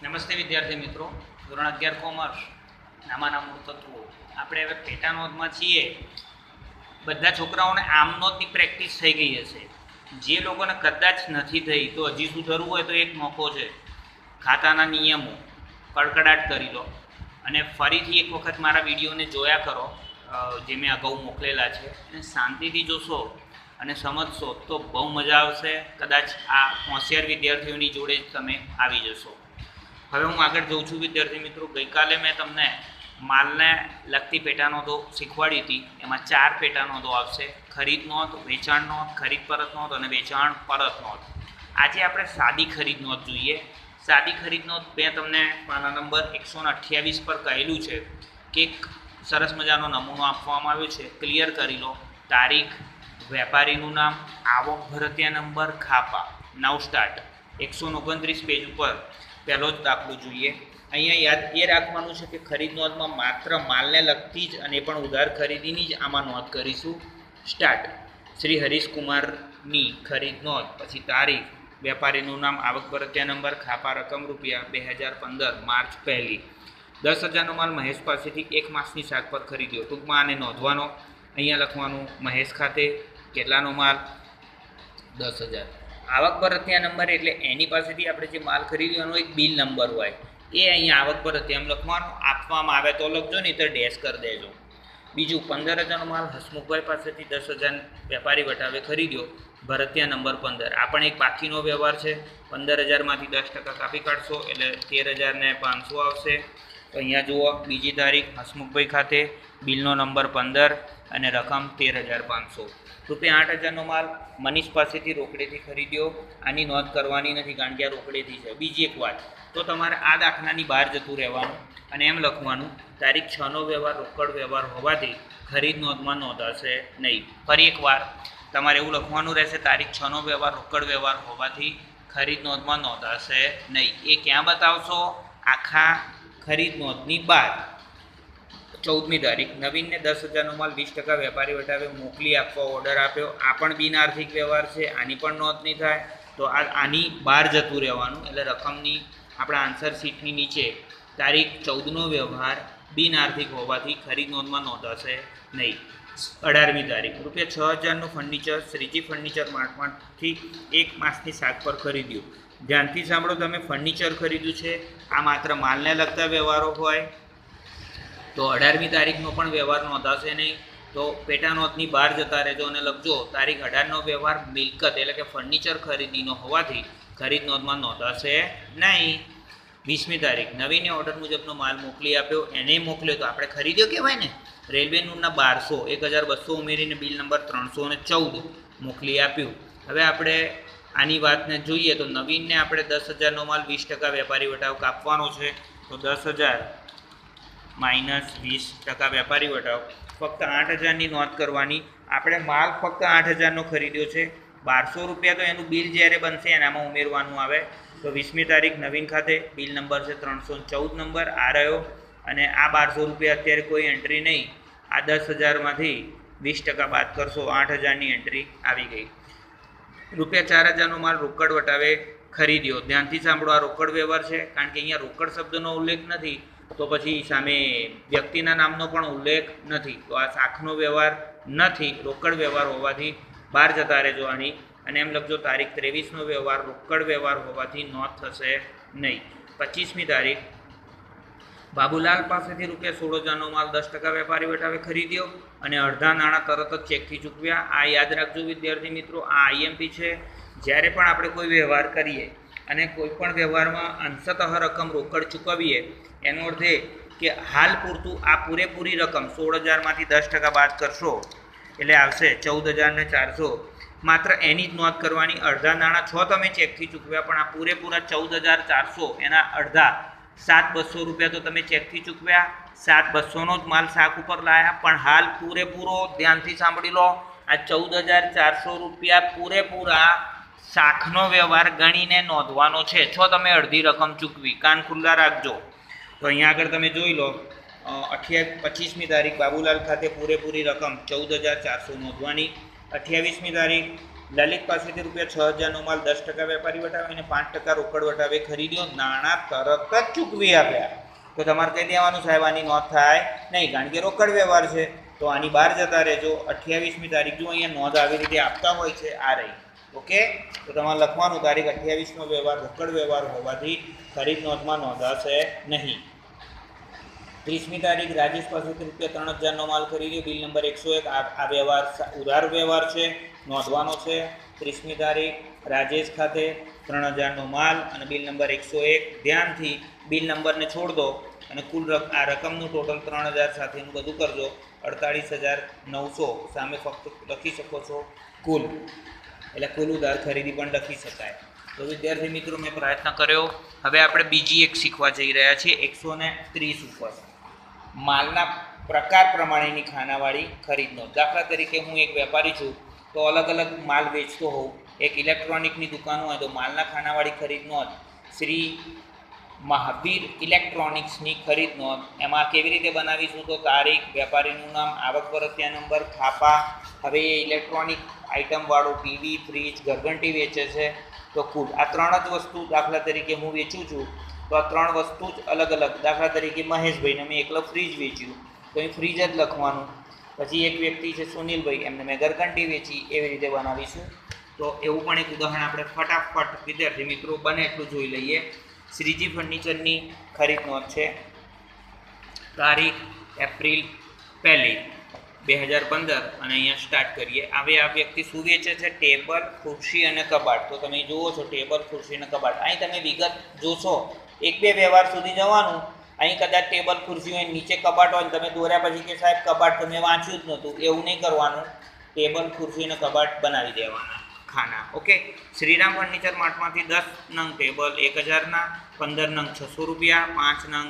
નમસ્તે વિદ્યાર્થી મિત્રો, ધોરણ 11 કોમર્સ નામાના મૂળ તત્વો. આપણે હવે પેટા નોંધમાં છીએ. બધા છોકરાઓને આમ નોંધની પ્રેક્ટિસ થઈ ગઈ હશે. જે લોકોને કદાચ નથી થઈ તો હજી સુધરવું હોય તો એક મોકો છે. ખાતાના નિયમો કડકડાટ કરી લો અને ફરીથી એક વખત મારા વિડીયોને જોયા કરો, જે મેં અગાઉ મોકલેલા છે, અને શાંતિથી જોશો અને સમજશો તો બહુ મજા આવશે. કદાચ આ હોશિયાર વિદ્યાર્થીઓની જોડે જ તમે આવી જશો. હવે હું આગળ જઉં છું વિદ્યાર્થી મિત્રો. ગઈકાલે મેં તમને માલને લગતી પેટા નોંધો શીખવાડી હતી. એમાં 4 પેટા નોંધો આવશે: ખરીદ નોંધ, વેચાણ નોંધ, ખરીદ પરત નોંધ અને વેચાણ પરત નોંધ. આજે આપણે સાદી ખરીદ નોંધ જોઈએ. સાદી ખરીદ નોંધ મેં તમને પાના નંબર 128 પર કહેલું છે કે એક સરસ મજાનો નમૂનો આપવામાં આવ્યો છે. ક્લિયર કરી લો. તારીખ, વેપારીનું નામ, આવક ભરતિયા નંબર, ખાપા. નાવ સ્ટાર્ટ. 129 પેજ ઉપર પહેલો જ દાખલો જોઈએ. અહીંયા યાદ એ રાખવાનું છે કે ખરીદ નોંધમાં માત્ર માલને લગતી જ અને પણ ઉધાર ખરીદીની જ આમાં નોંધ કરીશું. સ્ટાર્ટ. શ્રી હરીશકુમારની ખરીદ નોંધ, પછી તારીખ, વેપારીનું નામ, આવક ભરતિયા નંબર, ખાપા રકમ રૂપિયા 2015 માર્ચ 1. 10,000નો માલ મહેશ પાસેથી 1 માસની શાક પર ખરીદ્યો. ટૂંકમાં આને નોંધવાનો. અહીંયા લખવાનું મહેશ ખાતે કેટલાનો માલ? 10,000. આવક ભરતિયા નંબર એટલે એની પાસેથી આપણે જે માલ ખરીદ્યો એનો એક બિલ નંબર હોય, એ અહીંયા આવક ભરતિયા એમ લખવાનું. આપવામાં આવે તો લખજો, નહીં તો ડેશ કરી દેજો. બીજું, 15,000નો માલ હસમુખભાઈ પાસેથી 10,000 વેપારી વટાવે ખરીદ્યો. ભરતિયા નંબર 15. આ પણ એક બાકીનો વ્યવહાર છે. 15,000માંથી 10% કાપી કાઢશો એટલે 13,500 આવશે. તો અહીંયા જુઓ, બીજી તારીખ, હસમુખભાઈ ખાતે, બિલનો નંબર 15 અને રકમ 13,500. રૂપિયા 8,000નો માલ મનીષ પાસેથી રોકડેથી ખરીદ્યો. આની નોંધ કરવાની નથી કારણ કે આ રોકડેથી છે. બીજી એક વાત, તો તમારે આ દાખલાની બહાર જતું રહેવાનું અને એમ લખવાનું: તારીખ 6નો વ્યવહાર રોકડ વ્યવહાર હોવાથી ખરીદ નોંધમાં નોંધાશે નહીં. ફરી એકવાર તમારે એવું લખવાનું રહેશે: તારીખ 6નો વ્યવહાર રોકડ વ્યવહાર હોવાથી ખરીદ નોંધમાં નોંધાશે નહીં. એ ક્યાં બતાવશો? આખા ખરીદ નોંધની બહાર. 14મી તારીખ, નવીનને 10,000નો માલ 20% વેપારી વટાવે મોકલી આપવા ઓર્ડર આપ્યો. આ પણ બિનઆર્થિક વ્યવહાર છે, આની પણ નોંધ નહીં થાય. તો આની બહાર જતું રહેવાનું. એટલે રકમની આપણા આન્સર શીટની નીચે તારીખ 14નો વ્યવહાર બિનઆર્થિક હોવાથી ખરીદ નોંધમાં નોંધાશે નહીં. 18મી તારીખ, રૂપિયા 6,000નું ફર્નિચર શ્રીજી ફર્નિચર માર્ટમાંથી 1 માસની શાક પર ખરીદ્યું. ધ્યાનથી સાંભળો, તમે ફર્નિચર ખરીદ્યું છે, આ માત્ર માલને લગતા વ્યવહારો હોય તો 18મી તારીખનો પણ વ્યવહાર નોંધાશે નહીં. તો પેટા નોંધની બહાર જતા રહેજો અને લખજો: તારીખ 18નો વ્યવહાર મિલકત એટલે કે ફર્નિચર ખરીદીનો હોવાથી ખરીદ નોંધમાં નોંધાશે નહીં. 20મી તારીખ, નવીને ઓર્ડર મુજબનો માલ મોકલી આપ્યો. એને મોકલ્યો તો આપણે ખરીદ્યો કહેવાય ને. રેલવે નોટના 1200 1,200 ઉમેરીને બિલ નંબર 314 મોકલી આપ્યું. હવે આપણે આની વાતને જોઈએ તો નવીનને આપણે 10,000નો માલ 20% વેપારી વટાવ કાપવાનો છે. તો 10,000 માઇનસ 20% વેપારી વટાવ. ફક્ત 8,000ની નોંધ કરવાની. આપણે માલ ફક્ત 8,000નો ખરીદ્યો છે. 1200 રૂપિયા તો એનું બિલ જ્યારે બનશે એનામાં ઉમેરવાનું આવે. તો 20મી તારીખ, નવીન ખાતે, બિલ નંબર છે 314 નંબર આ રહ્યો. અને આ 1200 રૂપિયા અત્યારે કોઈ એન્ટ્રી નહીં. આ 10,000માંથી 20% બાદ કરશો, 8,000ની એન્ટ્રી આવી ગઈ. રૂપિયા 4,000નો માલ રોકડ વટાવે ખરીદ્યો. ધ્યાનથી સાંભળો, આ રોકડ વ્યવહાર છે કારણ કે અહીંયા રોકડ શબ્દનો ઉલ્લેખ નથી, તો પછી સામે વ્યક્તિના નામનો પણ ઉલ્લેખ નથી. તો આ શાખનો વ્યવહાર નથી, રોકડ વ્યવહાર હોવાથી બહાર જતા રહેજો આની. અને એમ લખજો: તારીખ 23નો વ્યવહાર રોકડ વ્યવહાર હોવાથી નોંધ થશે નહીં. 25મી તારીખ, બાબુલાલ પાસેથી રૂપિયા 16,000નો માલ 10% વેપારી વટાવે ખરીદ્યો અને અડધા નાણાં તરત જ ચેકથી ચૂકવ્યા. આ યાદ રાખજો વિદ્યાર્થી મિત્રો, આ આઈએમપી છે. જ્યારે પણ આપણે કોઈ વ્યવહાર કરીએ અને કોઈ પણ વ્યવહારમાં અંશતઃ રકમ રોકડ ચૂકવીએ, એનો અર્થ એ કે હાલ પૂરતું આ પૂરેપૂરી રકમ 16,000માંથી 10% બાદ કરશો એટલે આવશે 14,400. માત્ર એની જ નોંધ કરવાની. અડધા નાણાં છો તમે ચેકથી ચૂકવ્યા, પણ આ પૂરેપૂરા 14,400 એના અડધા 7,200 રૂપિયા તો તમે ચેકથી ચૂકવ્યા. 7,200નો જ માલ શાક ઉપર લાયા, પણ હાલ પૂરેપૂરો, ધ્યાનથી સાંભળી લો, આ 14,400 રૂપિયા પૂરેપૂરા શાકનો વ્યવહાર ગણીને નોંધવાનો છે. છો તમે અડધી રકમ ચૂકવી. કાન ખુલ્લા રાખજો. તો અહીંયા આગળ તમે જોઈ લો, 25મી તારીખ, બાબુલાલ ખાતે પૂરેપૂરી રકમ 14,400 નોંધવાની. 28મી તારીખ, લલિત પાસેથી ₹6,000નો માલ 10% વેપારી વટાવે અને 5% રોકડ વટાવે ખરીદ્યો, નાણાં તરત જ ચૂકવી આપ્યા. તો તમારે કહી દેવાનું સાહેબ આની નોંધ થાય નહીં, કારણ કે રોકડ વ્યવહાર છે. તો આની બહાર જતા રહેજો. 28મી તારીખ જો અહીંયા નોંધ આવી રીતે આપતા હોય છે આ રહી. ઓકે, તો તમારે લખવાનું તારીખ 28નો વ્યવહાર રોકડ વ્યવહાર હોવાથી ખરીદ નોંધમાં નોંધાશે નહીં. 30મી તારીખ રાજેશ પાસેથી ₹3,000નો માલ ખરીદ્યો, બિલ નંબર 101. આ વ્યવહાર ઉધાર વ્યવહાર છે, નોંધવાનો છે. 30મી તારીખ રાજેશ ખાતે 3,000નો માલ અને બિલ નંબર 101. ધ્યાનથી બિલ નંબરને છોડ દો અને કુલ આ રકમનું ટોટલ 3,000 સાથેનું બધું કરજો. 48,900 સામે ફક્ત લખી શકો છો કુલ, એટલે કુલ ઉધાર ખરીદી પણ લખી શકાય. તો વિદ્યાર્થી મિત્રો મેં પ્રયત્ન કર્યો. હવે આપણે બીજી એક શીખવા જઈ રહ્યા છીએ 130 ઉપર માલના પ્રકાર પ્રમાણેની ખાનાવાળી ખરીદ નોંધ. દાખલા તરીકે હું એક વેપારી છું તો અલગ અલગ માલ વેચતો હોઉં. એક ઇલેક્ટ્રોનિકની દુકાન હોય તો માલના ખાનાવાળી ખરીદ નોંધ શ્રી મહાવીર ઇલેક્ટ્રોનિક્સની ખરીદ નોંધ. એમાં કેવી રીતે બનાવીશું? તો તારીખ, વેપારીનું નામ, આવક પરત્યા નંબર, થાપા. હવે એ ઇલેક્ટ્રોનિક આઇટમવાળું ટીવી, ફ્રીજ, ઘરઘંટી વેચે છે તો કુલ આ 3 જ વસ્તુ દાખલા તરીકે હું વેચું છું તો આ 3 વસ્તુ જ અલગ અલગ. દાખલા તરીકે મહેશભાઈને મેં એકલો ફ્રીજ વેચ્યું તો અહીં ફ્રીજ જ લખવાનું. પછી એક વ્યક્તિ છે સુનિલભાઈ, એમને મેં ઘરઘંટી વેચી, એવી રીતે બનાવીશું. તો એવું પણ એક ઉદાહરણ આપણે ફટાફટ વિદ્યાર્થી મિત્રો બને એટલું જોઈ લઈએ. શ્રીજી ફર્નિચરની ખરીદ નોંધ છે. તારીખ એપ્રિલ 1, 2015 અને અહીંયા સ્ટાર્ટ કરીએ. હવે આ વ્યક્તિ શું વેચે છે? ટેબલ, ખુરશી અને કબાટ. તો તમે જુઓ છો ટેબલ, ખુરશી અને કબાટ. અહીં તમે વિગત જોશો, 1-2 વ્યવહાર સુધી જવાનું. અહીં કદાચ ટેબલ, ખુરશી હોય, નીચે કબાટ હોય, તમે દોર્યા પછી કે સાહેબ કબાટ તમે વાંચ્યું જ નહોતું, એવું નહીં કરવાનું. ટેબલ, ખુરશી અને કબાટ બનાવી દેવાના ખાના. ઓકે, શ્રીરામ ફર્નિચર માર્ટમાંથી 10 નંગ ટેબલ 1,000ના, 15 નંગ ₹600, 5 નંગ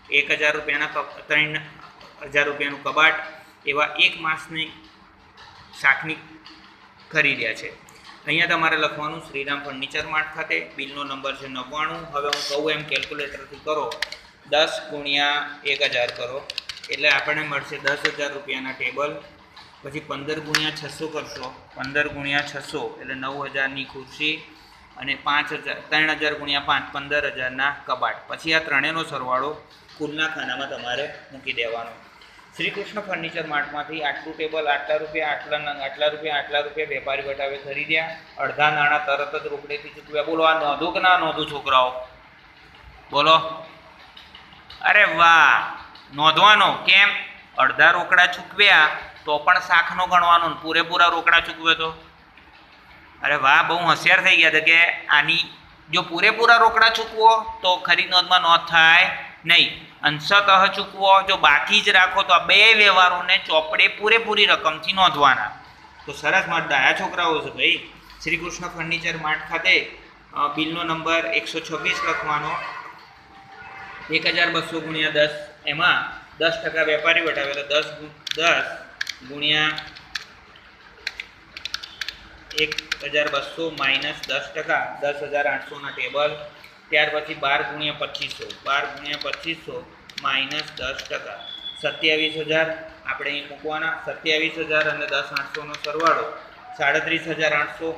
₹1,000ના, 3,000 રૂપિયાનું કબાટ, એવા 1 માસની શાકની ખરીદ્યા છે. અહીંયા તમારે લખવાનું શ્રીરામ ફર્નિચર માર્ટ ખાતે, બિલનો નંબર છે 99. હવે હું કહું એમ કેલ્ક્યુલેટરથી કરો, 10 ગુણ્યા 1,000 કરો એટલે આપણને મળશે 10,000 રૂપિયાના ટેબલ. પછી 15 ગુણ્યા 600 કરશો, 15 ગુણ્યા 600 એટલે 9,000ની ખુરશી અને 3,000 ગુણ્યા 5 15,000ના કબાટ. પછી આ ત્રણેયનો સરવાળો કુલના ખાનામાં તમારે મૂકી દેવાનો. શ્રી કૃષ્ણ ફર્નિચર માર્ટમાંથી આટલું ટેબલ, આટલા રૂપિયા, આટલા નંગ, આટલા રૂપિયા વેપારી વટાવે ખરીદ્યા. અડધા નાણાં તરત જ રોકડેથી ચૂકવ્યા. બોલો આ નોંધું કે ના નોંધું છોકરાઓ? બોલો. અરે વાહ, નોંધવાનો. કેમ? અડધા રોકડા ચૂકવ્યા તો પણ શાખનો ગણવાનો, પૂરેપૂરા રોકડા ચૂકવે તો? અરે વાહ, બહુ હોશિયાર થઈ ગયા છે કે આની જો પૂરેપૂરા રોકડા ચૂકવો તો ખરીદ નોંધમાં નોંધ થાય નહીં. અંશતઃ ચૂકવો, જો બાકી જ રાખો તો આ 2 વ્યવહારોને ચોપડે પૂરેપૂરી રકમથી નોંધવાના. તો સરસ, મારા ડાયા છોકરાઓ છે ભાઈ. શ્રી કૃષ્ણ ફર્નિચર માર્ટ ખાતે બિલનો નંબર 126 લખવાનો. 1,200 ગુણ્યા 10, એમાં 10% વેપારી વટાવે તો 10 ગુણ્યા 1,200 માઇનસ 10%, 10,800ના ટેબલ. ત્યાર પછી 12 ગુણ્યા 2,500 માઇનસ 10%, 27,000 આપણે અહીં મૂકવાના. 27,000 અને 10,800નો સરવાળો 37,800.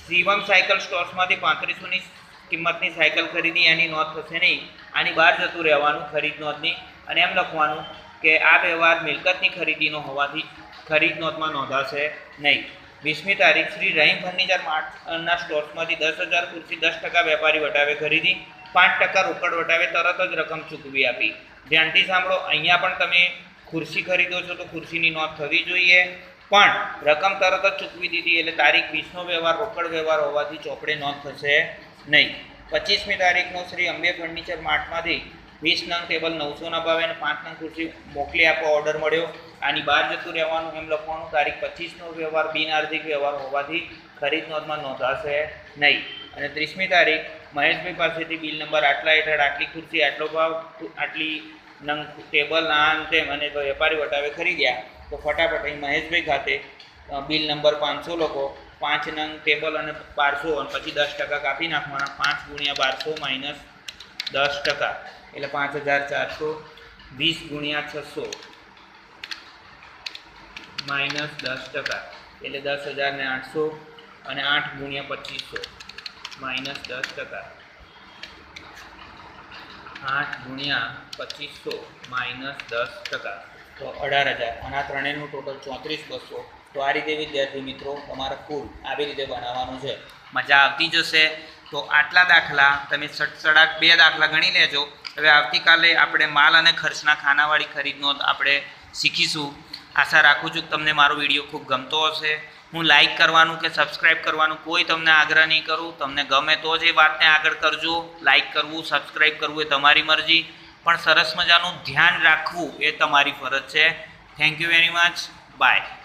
શિવમ સાયકલ સ્ટોર્સમાંથી 3500ની કિંમતની સાયકલ ખરીદી, એની નોંધ થશે નહીં. આની બહાર જતું રહેવાનું ખરીદ નોંધની, અને એમ લખવાનું કે આ વ્યવહાર મિલકતની ખરીદીનો હોવાથી ખરીદ નોંધમાં નોંધાશે નહીં. 20મી તારીખ શ્રી રહીમ ફર્નિચર માર્ટના સ્ટોર્સમાંથી 10,000 ખુરશી, 10% વેપારી વટાવે ખરીદી, 5% રોકડ વટાવે તરત જ રકમ ચૂકવી આપી. ધ્યાનથી સાંભળો, અહીંયા પણ તમે ખુરશી ખરીદો છો તો ખુરશીની નોંધ થવી જોઈએ, પણ રકમ તરત જ ચૂકવી દીધી એટલે તારીખ 20નો વ્યવહાર રોકડ વ્યવહાર હોવાથી ચોપડે નોંધ થશે નહીં. 25મી તારીખનો શ્રી અંબે ફર્નિચર માર્ટમાંથી 20 નંગ ટેબલ 900ના ભાવે અને 5 નંગ ખુરશી મોકલી આપવા ઓર્ડર મળ્યો. આની બહાર જતું રહેવાનું, એમ લખવાનું. તારીખ 25નો વ્યવહાર બિનઆર્થિક વ્યવહાર હોવાથી ખરીદ નોંધમાં નોંધાશે નહીં. અને 30મી તારીખ મહેશભાઈ પાસેથી બિલ નંબર આટલા હેઠળ આટલી ખુરશી, આટલો ભાવ, આટલી નંગ ટેબલ, આમ તેમ અને વેપારી વટાવે ખરીદ્યા. તો ફટાફટ અહીં મહેશભાઈ ખાતે બિલ નંબર 500 લખો. 5 નંગ ટેબલ અને 1200 અને પછી 10% કાપી નાખવાના. 5 ગુણ્યા 1200 માઇનસ 10% એટલે 5,400. 20 ગુણ્યા 600 માઇનસ 10% એટલે 10,800. અને 8 ગુણ્યા 2500 માઇનસ 10%. 8 ગુણ્યા 2500 માઇનસ 10%, તો 18,000. અને આ ત્રણેયનું ટોટલ 34,200. તો આ રીતે વિદ્યાર્થી મિત્રો તમારે કુલ આવી રીતે બનાવવાનું છે. મજા આવતી જશે. તો આટલા દાખલા તમે સડસડાટ 2 દાખલા ગણી લેજો. હવે આવતીકાલે આપણે માલ અને ખર્ચના ખાનાવાળી ખરીદ નોંધ આપણે શીખીશું. આશા રાખું છું કે તમને મારો વિડીયો ખૂબ ગમતો હશે. હું લાઇક કરવાનું કે સબસ્ક્રાઈબ કરવાનું કોઈ તમને આગ્રહ નહીં કરું. તમને ગમે તો જ એ વાતને આગળ કરજો. લાઇક કરવું, સબસ્ક્રાઈબ કરવું એ તમારી મરજી, પણ સરસ મજાનું ધ્યાન રાખવું એ તમારી ફરજ છે. Thank you very much. By.